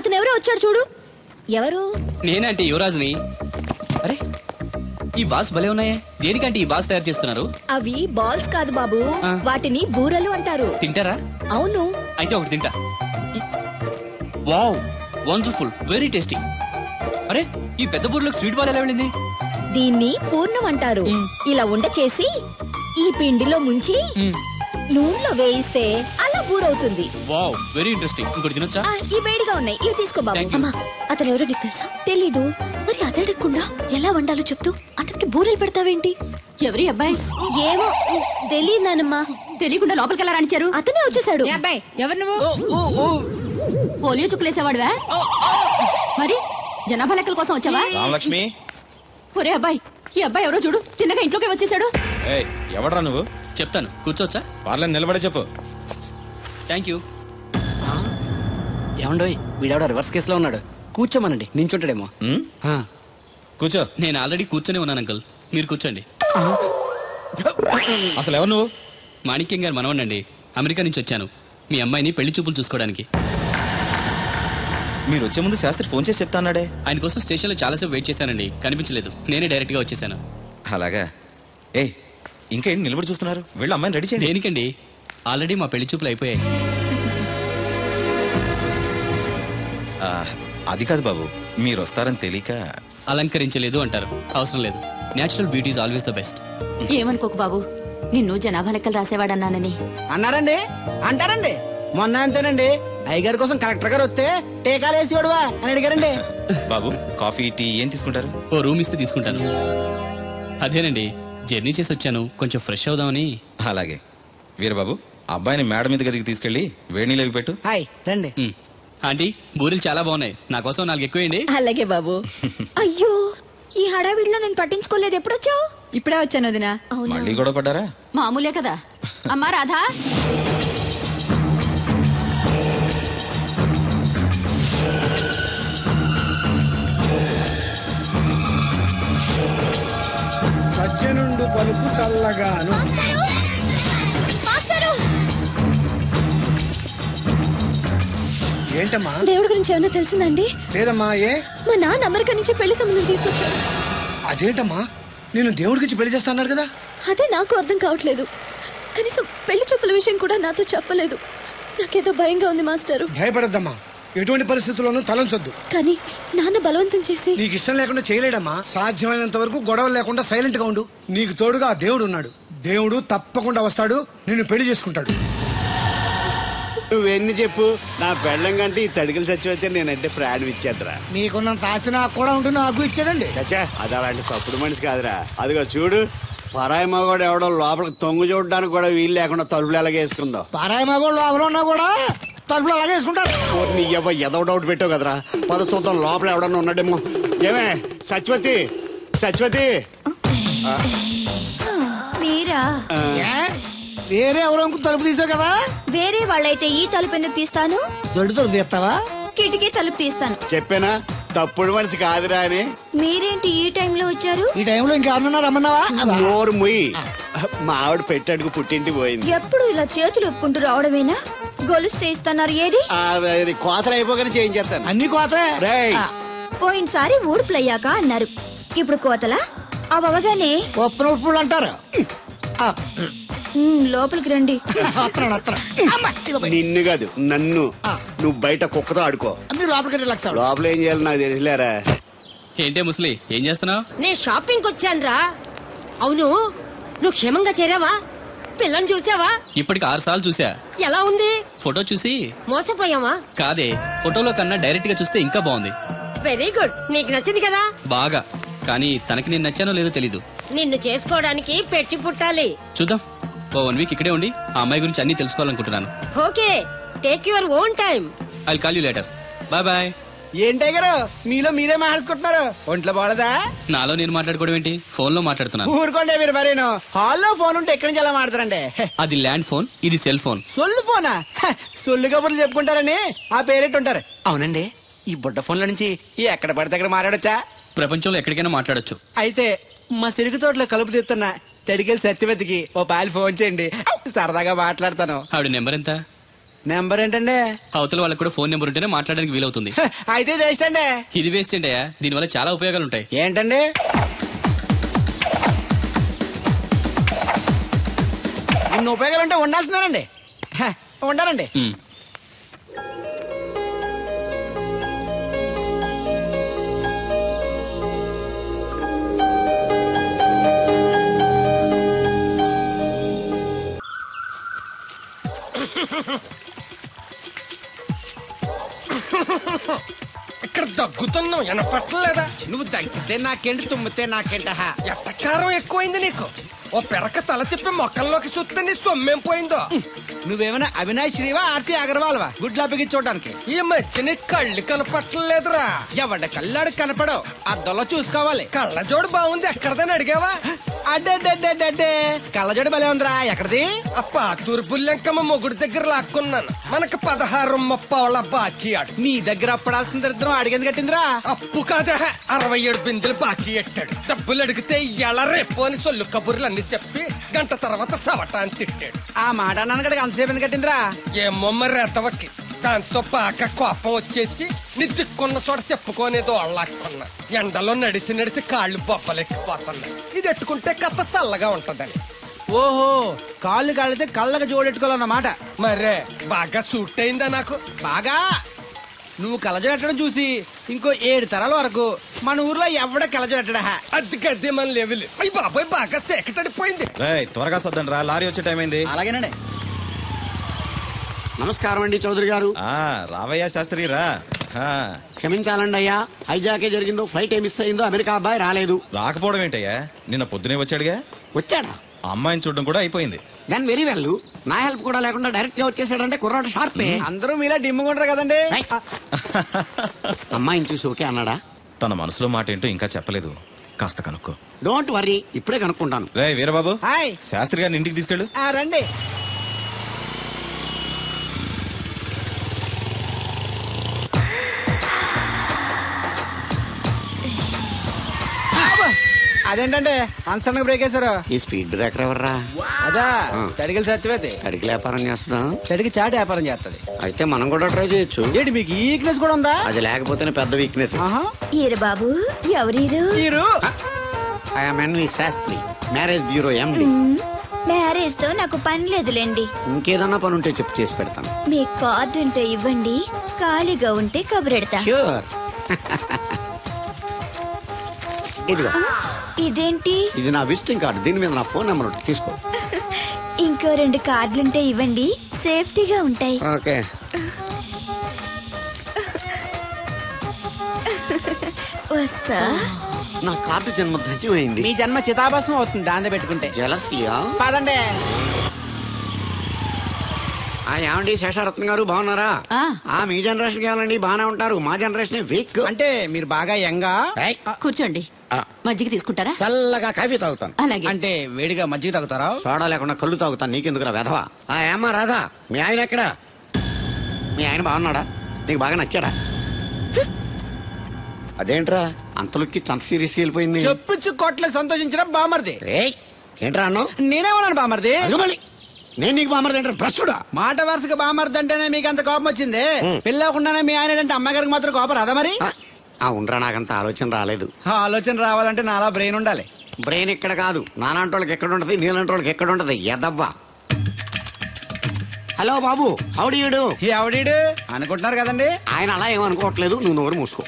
అతను ఎవరో వచ్చాడు చూడు. ఎవరు? నేనంటే యువరాజుని. అరే ఈ బాల్స్ భలే ఉన్నాయే. దేనికంటే ఈ బాల్స్ తయారు చేస్తున్నారు? అవి బాల్స్ కాదు బాబు, వాటిని బూరలు అంటారు. తింటారా? అవును. అయితే ఒకటి తింటా. Wow, wonderful, very tasty. అరే ఈ పెద్ద బూరలకు స్వీట్ బాల్ ఎలా వెళ్ళింది? దీన్ని పూర్ణం అంటారు. ఇలా ఉండ చేసి ఈ పిండిలో ముంచి నూనెలో వేయిస్తే అలా బూరవుతుంది. Wow, very interesting. ఇంకోటి తినొచ్చా? ఈ వేడిగా ఉన్నాయి, ఇవి తీసుకో బాబు. అమ్మా, అతను ఎవరో నీకు తెలుసా? తెలీదు. మరి అదడగకుండా ఎలా వండాలో చెప్తూ అతనికి బూరెలు పెడతావేంటి? ఎవరి అబ్బాయి? ఏమో తెలియదనమ్మా. తెలియకుండా లోపలికి ఎలా రాణించారు? అతనే వచ్చేసాడు. అబ్బాయి ఎవరు నువ్వు? పోలియో చుక్కులేసేవాడువా? మరి జనాభా లెక్కల కోసం వచ్చావా? రామలక్ష్మి. ఒరే అబ్బాయి, ఈ అబ్బాయి ఎవరో చూడు, తిన్నగా ఇంట్లోకి వచ్చేసాడు. ఎవడరా నువ్వు? చెప్తాను, కూర్చోవచ్చా? వాళ్ళని నిలబడే చెప్పు. Thank you. ఏమండోయ్, వీడెవడో రివర్స్ కేసులో ఉన్నాడు. కూర్చోమనండి, నించుంటాడేమో. కూర్చో. నేను ఆల్రెడీ కూర్చొని ఉన్నాను అంకుల్, మీరు కూర్చోండి. అసలు ఎవరు నువ్వు? మాణిక్యం గారు మనవనండి, అమెరికా నుంచి వచ్చాను మీ అమ్మాయిని పెళ్లి చూపులు చూసుకోవడానికి. మీరు వచ్చే ముందు శాస్త్రి ఫోన్ చేసి చెప్తా అన్నాడే. ఆయన కోసం స్టేషన్లో చాలాసేపు వెయిట్ చేశానండి, కనిపించలేదు. నేనే డైరెక్ట్గా వచ్చేసాను. అలాగా? ఇంకేంటి నిలబడి చూస్తున్నారు? వెళ్ళి అమ్మాయిని రెడీ చేయండి. దేనికండి? ఆల్రెడీ మా పెళ్లి చూపులు అయిపోయాయి. అది కాదు బాబు, మీరు వస్తారని తెలియక. అలంకరించలేదు అంటారు, అవసరం లేదు. Natural beauty is always the best. ఏమనుకోకు బాబు, నిన్ను జనాభా లెక్కలు రాసేవాడన్నానని. అన్నారండి, అంటారండి. మొన్న అంతేనండి, అయ్యగారి కోసం కలెక్టర్ గారు వస్తే టీకాలు వేసి వాడువా అని అడిగారండి. బాబు, కాఫీ టీ ఏం తీసుకుంటారు? ఓ రూమ్ ఇస్తే తీసుకుంటాను. అదేనండి, జర్నీ చేసి వచ్చాను, కొంచెం ఫ్రెష్ అవుదామని. అలాగే. వీరబాబు, అబ్బాయిని మేడ మీద గదికి తీసుకెళ్లి వేడి నీళ్ళు పెట్టు. హాయ్ రండి. ఆంటీ, బూరెలు చాలా బాగున్నాయి, నా కోసం 4 ఎక్కువేయండి. అలాగే బాబు. అయ్యో, ఈ హడావిడిలో నేను పట్టించుకోలేదు. ఎప్పుడొచ్చావు? ఇప్పుడే వచ్చాను వదినా. మళ్ళీ గొడవ పడ్డారా? మామూలే కదా. అమ్మా రాధా, సజ్జనుండు పలుకు చల్లగాను. ఏంటమ్మా? దేవుడి గురించి ఏమైనా తెలిసిందండి? లేదమ్మా. మా నాన్న అమెరికా నుంచి పెళ్లి సంబంధం తీసుకొచ్చాడు. అదేంటమ్మా, నేను దేవుడి గురించి పెళ్లి చేస్తా అన్నాడు కదా. అదే నాకు అర్థం కావట్లేదు. కనీసం పెళ్లి చూపుల విషయం కూడా నాతో చెప్పలేదు. నాకేదో భయంగా ఉంది మాస్టరు. భయపడద్దమ్మా, ఎటువంటి పరిస్థితుల్లోనూ తలంచొద్దు. కానీ నాన్న బలవంతం చేసి. నీకు ఇష్టం లేకుండా చేయలేడమ్మా. సాధ్యమైనంత వరకు గొడవలు లేకుండా సైలెంట్ గా ఉండు. నీకు తోడుగా ఆ దేవుడు ఉన్నాడు. దేవుడు తప్పకుండా వస్తాడు, నిన్ను పెళ్లి చేసుకుంటాడు. నువ్వెన్ని చెప్పు, నా పెళ్ళం కంటే ఈ తడికలు చచ్చిపోతే నేనంటే ప్రాణం ఇచ్చేద్దరా. మీకున్నంత ఆస్తి నాకు కూడా ఉంటుంది, నాకు ఇచ్చాడండి. చచ్చా, అది అలాంటి తప్పుడు మనిషి కాదురా. అదిగో చూడు, పరాయి మగోడు ఎవడో లోపలికి తొంగు చూడడానికి కూడా వీలు లేకుండా తలుపులు ఎలాగ వేసుకుందో. పరాయి మగోళ్ళు ఎవరు ఉన్నా కూడా తలుపులు అలాగే వేసుకుంటారు. నీ ఎవ ఏదో డౌట్ పెట్టావు కదరా. పద చూద్దాం లోపల ఎవడన్నా ఉన్నాడేమో. ఏమే సత్యవతి, సత్యవతి. మీరా? వేరే ఎవరో తలుపు తీసావు కదా. వేరే వాళ్ళైతే ఈ తలుపు ఎందుకు తీస్తాను? దొడ్డు తలుపు తీస్తావా? కిటికీ తలుపు తీస్తాను. చెప్పానా తప్పుడు మనిషి కాదురా అని. మీరేంటి ఈ టైంలో వచ్చారు? ఈ టైంలో ఇంకెవరన్నా రమ్మన్నావా? నోరు ముయ్యి. మా ఆవిడ పెట్టాడుకు పుట్టింటి పోయింది. ఎప్పుడు ఇలా చేతులు ఒప్పుకుంటూ రావడమేనా? గొలుస్తే ఇస్తున్నారు. ఏది? కోతలు అయిపోగానే చేయించేస్తాను. అన్ని కోతలే. పోయినసారి ఊడుపులయ్యాక అన్నారు, ఇప్పుడు కోతలా? అవగానే ఉప్పులు ఉప్పులు అంటారు. లోపలికి రండి. నిన్ను కాదు నన్ను. నువ్వు బయట కుక్కతో ఆడుకో. లోపల ఏం చేయాలి నాకు తెలిసిలేరా. ఏంటే ముసలి, ఏం చేస్తున్నావు? నేను షాపింగ్ వచ్చానురా. అవును, నువ్వు క్షేమంగా చేరావా? పిల్లని చూసావా? ఇప్పటికి 6 సార్లు చూసా. ఎలా ఉంది? ఫోటో చూసి మోసపోయావా? కాదే, ఫోటోలో కన్నా డైరెక్ట్ గా చూస్తే ఇంకా బాగుంది. వెరీ గుడ్, నీకు నచ్చింది కదా? బాగా. కానీ తనకి నేను నచ్చానో లేదో తెలీదు. నిన్ను చేసుకోవడానికి పెట్టి పుట్టాలి. చూద్దాం. ఓ 1 వీక్ ఇక్కడే ఉండి ఆ అమ్మాయి గురించి అన్ని తెలుసుకోవాలనుకుంటున్నాను. Okay, take your own time. I'll call you later. Bye bye. ఏంటే గారు మీలో మీరే మాట్లాడుకుంటున్నారు? ఒంట్లో బాగలదా? నాలో నేను మాట్లాడుకోవడం ఏంటి? ఫోన్ లో మాట్లాడుతున్నాను. ఊరుకోండి మీరు. మరేను హాల్లో ఫోన్ ఉంటే ఎక్కడి నుంచి ఎలా మాట్లాడతారండి? అది ల్యాండ్ ఫోన్, ఇది సెల్ ఫోన్. సొల్లు ఫోనా? సొల్లు కబుర్లు చెప్పుకుంటారని ఆ పేరెట్టు ఉంటారు. అవునండి, ఈ బుడ్డ ఫోన్ లో నుంచి ఎక్కడ పడితే అక్కడ మాట్లాడొచ్చా? ప్రపంచంలో ఎక్కడికైనా మాట్లాడొచ్చు. అయితే మా సిరుగు తోటలో కలుపు తీస్తున్నా తడికెళ్ళి సత్యవతికి ఓ పాలు ఫోన్ చేయండి, సరదాగా మాట్లాడతాను. ఆవిడ నెంబర్ ఎంత? నెంబర్ ఏంటండి? అవతల వాళ్ళకి కూడా ఫోన్ నెంబర్ ఉంటేనే మాట్లాడడానికి వీలవుతుంది. అయితే చేస్తండి. ఇది వేస్ట్ ఏంటయ్యా, దీనివల్ల చాలా ఉపయోగాలు ఉంటాయి. ఏంటండి? ఇన్ని ఉపయోగాలు ఉంటే ఉండాల్సిందేనండి. ఉండాలండి. ఇక్కడ దగ్గుతున్నావు వినపట్టలేదా? నువ్వు దగ్గితే నాకేంటి, తుమ్మితే నాకేంట? ఎట్టకారం ఎక్కువైంది నీకు. ఓ పెరక తల తిప్పి మొక్కల్లోకి చూస్తే నీ సొమ్మేం పోయిందో. నువ్వేమైనా అవినాష్ శ్రీవా, ఆర్తి అగర్వాల్వా గుడ్లా బిగించోడానికి? ఈ మధ్య నీ కళ్ళు కనపట్టలేదురా. ఎవడ కళ్ళాడు కనపడవు, అద్దంలో చూసుకోవాలి. కళ్ళజోడు బాగుంది, ఎక్కడదని అడిగావా? అడ్డే కళ్ళజోడు భలే ఉందిరా. ఎక్కడిది? అప్ప తూర్పుల్లెంకమ్మ మొగుడు దగ్గర లాక్కున్నాను. మనకు 16 బాకీ ఆడు. నీ దగ్గర అప్పడాల్సిన దరిద్రం అడిగింది కట్టిందిరా. అప్పు కాదా, 67 బిందెలు బాకీ ఎట్టాడు. డబ్బులు అడిగితే ఎలా రేపు అని సొల్లు కబుర్లు అన్ని చెప్పి గంట తర్వాత సవటాన్ని తిట్టాడు. ఆ మాట అన్నాను అంతసేపు ఎందుకు కట్టిందిరా? ఏమో మరి ఎతవకి. దాంతో బాగా కోపం వచ్చేసి నీ దిక్కున్న చోట చెప్పుకోనేదో అళ్ళాక్కున్నా. ఎండలో నడిచి కాళ్ళు బొబ్బలెక్కిపోతున్నాయి. ఇది ఎట్టుకుంటే కథ చల్లగా ఉంటదని. ఓహో, కాళ్ళు కాళ్ళైతే కళ్ళకు జోడెట్టుకోవాలన్నమాట. మరే బాగా సూట్ అయిందా నాకు? బాగా. నువ్వు కళ్ళజోడెట్టడం చూసి ఇంకో 7 తరాల వరకు మన ఊర్లో ఎవడ కళ్ళజోడెట్టడా? అది గడ్డి మన లెవెల్. అయ్యి బాబాయ్ బాగా సేకటడిపోయింది. త్వరగా సర్దండి రా, లారీ వచ్చే టైం అయింది. అలాగేనండి. నమస్కారం అండి చౌదరి గారు. రావయ్యా శాస్త్రి రా. క్షమించాలండి అయ్యా, హైజాకే జరిగిందో, ఫ్లైట్ ఏ మిస్ అయిందో, అమెరికా అబ్బాయి రాలేదు. రాకపోవడం ఏంటయ్యా, నిన్న పొద్దునే వచ్చాడుగా. వచ్చాడా? అమ్మాయిని చూడడం కూడా అయిపోయింది. దాని వెరీ వెల్. నా హెల్ప్ కూడా లేకుండా డైరెక్ట్ గా వచ్చేసాడంటే కుర్రాడు షార్పే. అందరూ మీలా డిమ్ముకుంటారు కదండి. అమ్మాయిని చూసి ఓకే అన్నాడా? తన మనసులో మాట ఏంటో ఇంకా చెప్పలేదు, కాస్త కనుక్కో. డోంట్ వర్రీ, ఇప్పుడే కనుక్కుంటాను. రే వీరబాబు, హాయ్. శాస్త్రి గారిని ఇంటికి తీసుకెళ్ళు. రండి. అదేంటంటే అన్సన్ బ్రేక్ వేశారు? ఈ స్పీడ్ బ్రేకర్ ఎవర్రా? అదా తడిగిలి సత్యవేతి. తడికి వ్యాపారం చేస్తున్నా, తడికి చాటి వ్యాపారం చేస్తది. అయితే మనం కూడా ట్రై చేయొచ్చు. ఏంటి మీకు వీక్నెస్ కూడా ఉందా? అది లేకపోతేనే పెద్ద వీక్నెస్. ఈరు బాబు, ఎవరీరు? I'm Shastri, marriage bureau MD. Marriage తో నాకు పని లేదులేండి. ఇంకేదన్నా పని ఉంటే చెప్పు, చేసి పెడతాను. మీ కార్డు ఉంటే ఇవ్వండి, ఖాళీగా ఉంటే కబురెడతా. ష్యూర్. ఇదిగో, ఇదేంటి? ఇది నా విజిటింగ్ కార్డు. దీని మీద నా ఫోన్ నెంబర్ ఉంటుంది, తీసుకో. ఇంకో 2 కార్డులుంటే ఇవ్వండి, సేఫ్టీగా ఉంటాయి. ఓకే. వస్తా. నా కార్డు జన్మ ధన్యమైంది. మీ జన్మ చితాభాసం అవుతుంది దాంతో పెట్టుకుంటే. జలసియా? పదండి. ఏమండి శేషారత్న గారు, బాగున్నారా? మీ జనరేషన్ కావాలండి, బాగానే ఉంటారు. మా జనరేషన్ వీక్. అంటే మీరు బాగా యంగా. కూర్చోండి, మజ్జిగ తీసుకుంటారా? చల్లగా కాఫీ తాగుతాను. అలాగే. అంటే వేడిగా మజ్జిగ తాగుతారా? సోడా లేకుండా కళ్ళు తాగుతాను. నీకెందుకురా వెధవా? ఏమ్మా రాధా, మీ ఆయన ఎక్కడా? మీ ఆయన బాగున్నాడా? నీకు బాగా నచ్చాడా? అదేంట్రా అంతలోకి చంత సీరియస్కి వెళ్ళిపోయింది? చెప్పుచ్చు కొట్ల సంతోషించిన బామర్ది. ఏంట్రా అన్నావు? నేనేమన్నాను బామర్ది? మళ్ళీ నేను నీకు బామర్ది అంటే భ్రష్టుడా? మాట వరుసగా బామర్ది అంటేనే మీకు అంత కోపం వచ్చింది. పెళ్ళవకుండానే మీ ఆయన అంటే అమ్మగారికి మాత్రం కోపం రాదా మరి? ఉండరా, నాకంత ఆలోచన రాలేదు. ఆలోచన రావాలంటే నాలా బ్రెయిన్ ఉండాలి. బ్రెయిన్ ఇక్కడ కాదు, నాలాంటి వాళ్ళకి ఎక్కడ ఉంటది, నీలాంటి వాళ్ళకి ఎక్కడ ఉంటది. ఎదవ్వా. హలో బాబు, హౌడీయుడు. ఎవడీడు అనుకుంటున్నారు కదండి. ఆయన అలా ఏమనుకోవట్లేదు, నువ్వు నోరు మూసుకో.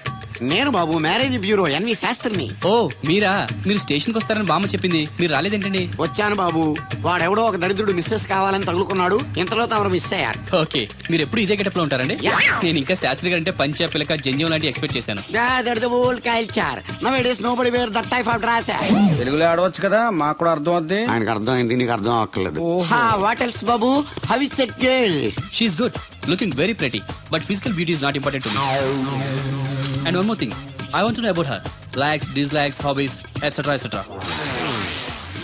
నేను బాబు మ్యారేజ్ బ్యూరో ఎన్వి శాస్త్రిని. ఓ మీరా? మీరు స్టేషన్ కి వస్తారని బామ్మ చెప్పింది, మీరు రాలేదేంటండి? వచ్చాను బాబు, వాడెవడో ఒక దరిద్రుడు మిస్సెస్ కావాలని తగులుకున్నాడు. ఇంతలో తమరు మిస్ అయ్యారు. ఓకే, మీరు ఎప్పుడు ఇదే గెటప్ లో ఉంటారండి? నేను ఇంకా శాస్త్రి గారు అంటే పంచ పిలక జంజం లాంటి ఎక్స్పెక్ట్ చేశాను. తెలుగులో ఆడవచ్చు కదా, మాకు కూడా అర్థం అవుద్ది. ఆయనకు అర్థం అయింది, నీకు అర్థం అక్కర్లేదు. వాట్ ఎల్స్ బాబు? How is that girl? She's good, looking very pretty, but physical beauty is not important to me. And one more thing, I want to know about her. Likes, dislikes, hobbies, etc. etc.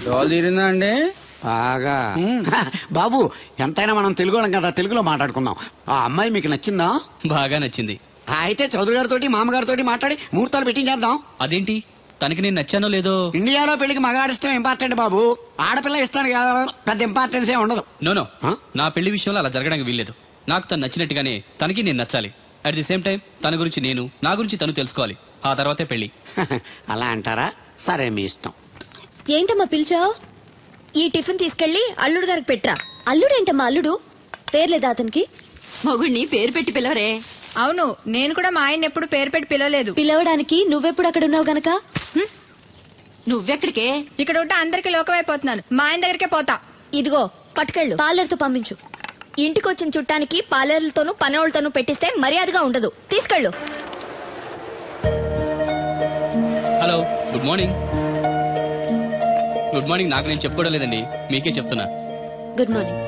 డోల్ తీరిందా అండి? బాగా. బాబు ఎంతైనా మనం తెలుగు వాళ్ళం కదా, తెలుగులో మాట్లాడుకుందాం. ఆ అమ్మాయి మీకు నచ్చిందా? బాగా నచ్చింది. అయితే చౌదరి గారితో మామగారితో మాట్లాడి ముహూర్తాలు పెట్టింగ్ చేద్దాం. అదేంటి, తనకి నేను నచ్చానో లేదో? ఇండియాలో పెళ్లికి మగాడిష్టం ఇంపార్టెంట్ బాబు, ఆడపిల్ల ఇష్టానికి పెద్ద ఇంపార్టెన్స్ ఏ ఉండదు. నో నా పెళ్లి విషయంలో అలా జరగడానికి వీల్లేదు. నాకు తను నచ్చినట్టుగానే తనకి నేను నచ్చాలి. అట్ ది సేమ్ టైం తన గురించి నేను, నా గురించి తను తెలుసుకోవాలి. ఆ తర్వాతే పెళ్లి. అలా అంటారా? సరే, మీ ఇష్టం. ఏంటమ్మా పిలిచావు? ఈ టిఫిన్ తీసుకెళ్లి అల్లుడు గారికి పెట్టరా. అల్లుడేంటమ్మా అల్లుడు? పేర్లేదా అతనికి? మొగుడిని పేరు పెట్టి పిలవరే. అవును, నేను కూడా మా ఆయన ఎప్పుడు పేరు పెట్టి పిలవలేదు. పిలవడానికి నువ్వెప్పుడు అక్కడ ఉన్నావు గనక? నువ్వెక్కడికే? ఇక్కడ ఉంటే అందరికి లోకమైపోతున్నాను. మా ఆయన దగ్గరికే పోతా. ఇదిగో పట్టుకెళ్ళు. పార్లర్తో పంపించు. ఇంటికొచ్చిన చుట్టానికి పాలేర్లతోనూ పనోళ్ళతోనూ పెట్టిస్తే మర్యాదగా ఉండదు. తీసుకెళ్ళు. Hello, good morning. Good morning నాకు నేను చెప్పుకోవడం లేదండి, మీకే చెప్తున్నా. Good morning.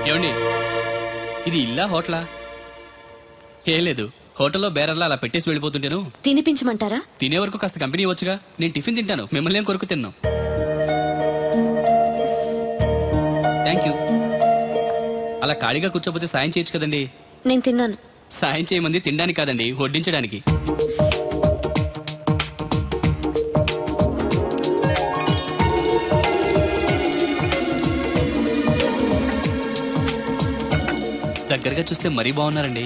ఏమండి, ఇది ఇల్లా హోటలా? ఏం లేదు, హోటల్లో బేరర్లా అలా పెట్టేసి వెళ్ళిపోతుంటేను. తినిపించమంటారా? తినే వరకు కాస్త కంపెనీ ఇవ్వచ్చుగా. నేను టిఫిన్ తింటాను, మిమ్మల్ని ఏం కొరకు తిన్నాను. Thank you. అలా ఖాళీగా కూర్చోపోతే సాయం చేయొచ్చు కదండి. నేను తిన్నాను. సాయం చేయమంది తినడానికి కాదండి, వడ్డించడానికి. దగ్గరగా చూస్తే మరీ బాగున్నారండి.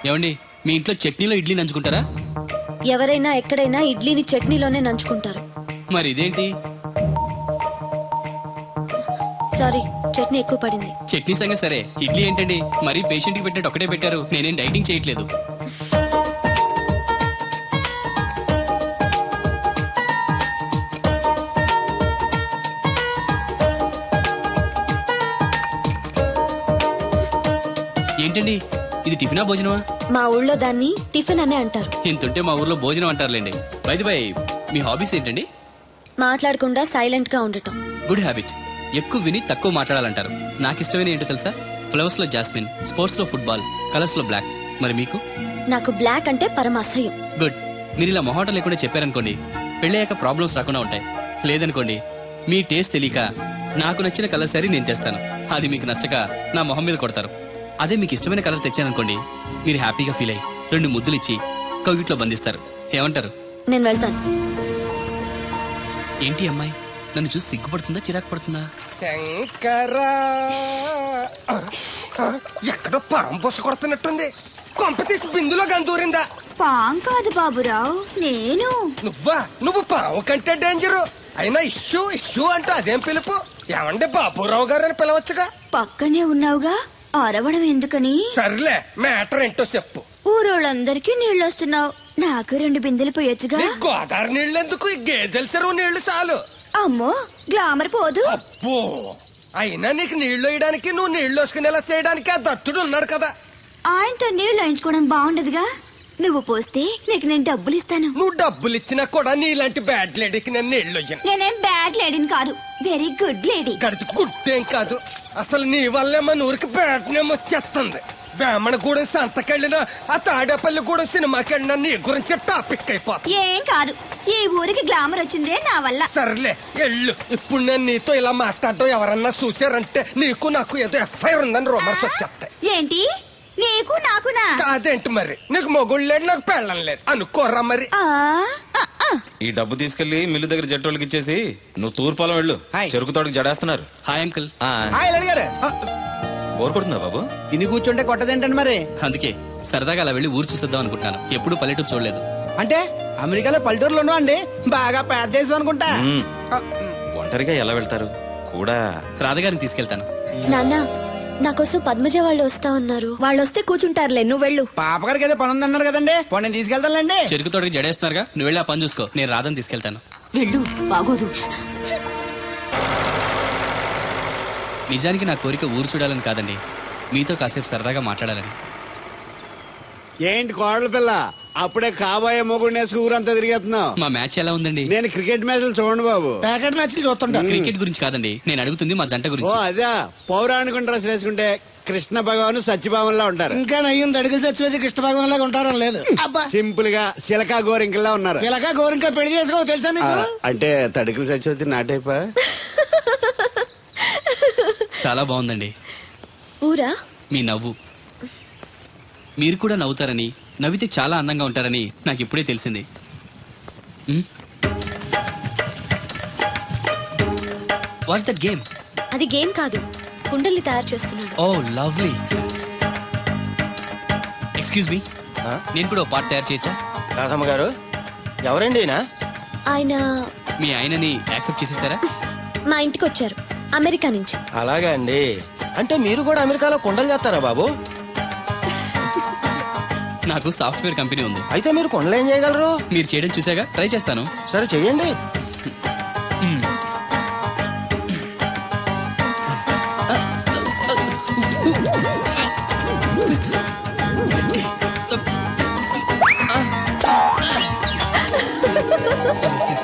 ఏమండి, మీ ఇంట్లో చట్నీలో ఇడ్లీ నంచుకుంటారా? ఎవరైనా ఎక్కడైనా ఇడ్లీని చట్నీలోనే నంచుకుంటారు. మరి ఇదేంటి? సారీ, చట్నీ ఎక్కువ పడింది. చట్నీ సంగతి సరే, ఇడ్లీ ఏంటండి? మరీ పేషెంట్ కి పెట్టినట్టు ఒకటే పెట్టారు. నేనేం డైటింగ్ చేయట్లేదు. ఏంటండి, ఇది టిఫినా భోజనమా? మా ఊళ్ళో దాన్ని టిఫిన్ అనే అంటారు. ఇంతుంటే మా ఊర్లో భోజనం అంటారులేండి. బై ది బై, మీ హాబీస్ ఏంటండి? మాట్లాడకుండా సైలెంట్ గా ఉండటం. Good habit. ఎక్కువ విని తక్కువ మాట్లాడాలంటారు. నాకు ఇష్టమైన ఏంటో తెలుసా? ఫ్లవర్స్ లో జాస్మిన్, స్పోర్ట్స్ లో ఫుట్బాల్, కలర్స్ లో బ్లాక్. మరి మీకు? నాకు బ్లాక్ అంటే పరమ అసహ్యం. గుడ్. మీరు ఇలా మొహాటం లేకుండా చెప్పారనుకోండి, పెళ్ళయ్యాక ప్రాబ్లమ్స్ రాకుండా ఉంటాయి. లేదనుకోండి, మీ టేస్ట్ తెలియక నాకు నచ్చిన కలర్ సారీ నేను తెస్తాను. అది మీకు నచ్చక నా మొహం మీద కొడతారు. అదే మీకు ఇష్టమైన కలర్ తెచ్చాననుకోండి, మీరు హ్యాపీగా ఫీల్ అయ్యి 2 ముద్దులు ఇచ్చి కవిట్లో బంధిస్తారు. ఏమంటారు? నేను వెళ్తాను. ఏంటి అమ్మాయి నన్ను చూసి సిగ్గుపడుతుందా, చిరాకు పడుతుందా? శంకరా, ఎక్కడో పాము బొస్సు కొడుతున్నట్టుంది. కొంప తీసి బిందులో గందూరిందా? పాం కాదు బాబురావు, నేను. నువ్వు పాము కంటే డేంజరు. అయినా ఇష్యూ ఇష్యూ అంటూ అదేం పిలుపు? ఏమండి బాబురావు గారు అని పిలవచ్చుగా. పక్కనే ఉన్నావుగా, అరవడం ఎందుకని? సర్లే, మ్యాటర్ ఏంటో చెప్పు. ఊరోళ్ళందరికీ నీళ్ళు వస్తున్నావు, నాకు 2 బిందెలు పోయొచ్చుగా. ఈ గోదావరి నీళ్ళెందుకు? ఈ గేదెల చెరువు నీళ్లు చాలు. అమ్మో, గ్లామర్ పోదు. అబ్బో, అయినా నీకు నీళ్లు వేయడానికి, నువ్వు నీళ్లు వేసుకునేలా చేయడానికి ఆ దత్తుడు ఉన్నాడు కదా. ఆయనతో నీళ్లు వేయించుకోవడం బాగుండదుగా. నువ్వు పోస్తే నీకు నేను డబ్బులు ఇస్తాను. నువ్వు డబ్బులు ఇచ్చినా కూడా నీలాంటి బ్యాడ్ లేడీకి నేను నీళ్లు వేయను. నేనేం బ్యాడ్ లేడీని కాదు, వెరీ గుడ్ లేడీ. గడిచి గుడ్డేం కాదు. అసలు నీ వల్లే మన ఊరికి బ్యాడ్ నేమ్ వచ్చేస్తుంది. బ్రాహ్మణగూడెం సంతకెళ్ళినా, ఆ తాడేపల్లిగూడెం సినిమాకెళ్ళినా నీ గురించి టాపిక్ అయిపోతుంది. ఏం కాదు, ఈ ఊరికి గ్లామర్ వచ్చిందే నా వల్ల. సర్లే ఎళ్ళు. ఇప్పుడు నేను నీతో ఇలా మాట్లాడడం ఎవరన్నా చూసారంటే నీకు నాకు ఏదో ఎఫ్ఐఆర్ ఉందని రూమర్స్ వచ్చేస్తాయి. ఏంటి? నీకు నాకునా? కాదేంటి మరి? నీకు మొగుళ్ళు లేదు, నాకు పెళ్ళం లేదు అనుకోరా మరి. ఈ డబ్బు తీసుకెళ్లి మిల్లు దగ్గర జట్టోళ్ళకి ఇచ్చేసి నువ్వు తూర్పాలం వెళ్ళు. చెరుకు తోటకి జడేస్తున్నారు. Hi uncle. అడిగారు బోర్ కొడుతుందా బాబు? ఇన్ని కూర్చుంటే కొట్టదేంటండి మరి? అందుకే సరదాగా అలా వెళ్ళి ఊరు చూసేద్దాం అనుకుంటాను. ఎప్పుడు పల్లెటూరు చూడలేదు. అంటే అమెరికాలో పల్లెటూరులోనూ అండి బాగా పెద్ద దేశం అనుకుంటా. ఒంటరిగా ఎలా వెళ్తారు? కూడా రాధగారిని తీసుకెళ్తాను. నాన్న, నా కోసం పద్మజ వాళ్ళు వస్తా ఉన్నారు. వాళ్ళు వస్తే కూర్చుంటారులే, నువ్వు వెళ్ళు. పాపగారికి ఏదో పని ఉందన్నారు కదండి, నేను తీసుకెళ్తానులేండి. చెరుకు తోటకి జడేస్తున్నారుగా, నువ్వు వెళ్ళి ఆ పని చూసుకో. నేను రాధని తీసుకెళ్తాను. వెళ్ళు, బాగోదు. నిజానికి నా కోరిక ఊరు చూడాలని కాదండి, మీతో కాసేపు సరదాగా మాట్లాడాలని. ఏంటి కోడల పిల్ల, అప్పుడే కాబోయే మొగుడు నేసుకు ఊరంతా తిరిగేస్తున్నావు? మా మ్యాచ్ ఎలా ఉందండి? నేను క్రికెట్ మ్యాచ్లు చూడండి బాబు. ప్యాకెట్ మ్యాచ్లు చూస్తుంటా. క్రికెట్ గురించి కాదండి నేను అడుగుతుంది, మా జంట ఓ గురించి. అదే, పౌరాణిక డ్రెస్ వేసుకుంటే కృష్ణ భగవాన్ సత్యభావంలా ఉంటారు. ఇంకా నయ్యం దడిగిలి చచ్చిపోతే కృష్ణ భగవాన్ లాగా ఉంటారని లేదు. సింపుల్ గా సిలకా గోరింకల్లా ఉన్నారు. ఇలాగా గోరింకా పెళ్లి చేసుకో తెలుసా మీకు? అంటే తడికలు చచ్చిపోతే నాటైపా. చాలా బాగుందండి. ఊరా? మీ నవ్వు. మీరు కూడా నవ్వుతారని, నవ్వితే చాలా అందంగా ఉంటారని నాకు ఇప్పుడే తెలిసింది. What's that game? అది గేమ్ కాదు, కుండల్ని తయారు చేస్తున్నాడు. Oh lovely. ఎక్స్క్యూజ్ మీ, నేను కూడా ఓ పార్ట్ తయారు చేయొచ్చా? రాధమ్మ గారు, ఎవరండి ఈయన? ఆయన మీ ఆయనని యాక్సెప్ట్ చేసేసారా? మా ఇంటికి వచ్చారు అమెరికా నుంచి. అలాగా అండి. అంటే మీరు కూడా అమెరికాలో కుండలు చేస్తారా బాబు? నాకు సాఫ్ట్వేర్ కంపెనీ ఉంది. అయితే మీరు కుండలు ఏం చేయగలరు? మీరు చేయడం చూసాగా, ట్రై చేస్తాను. సరే చెయ్యండి. Sorry.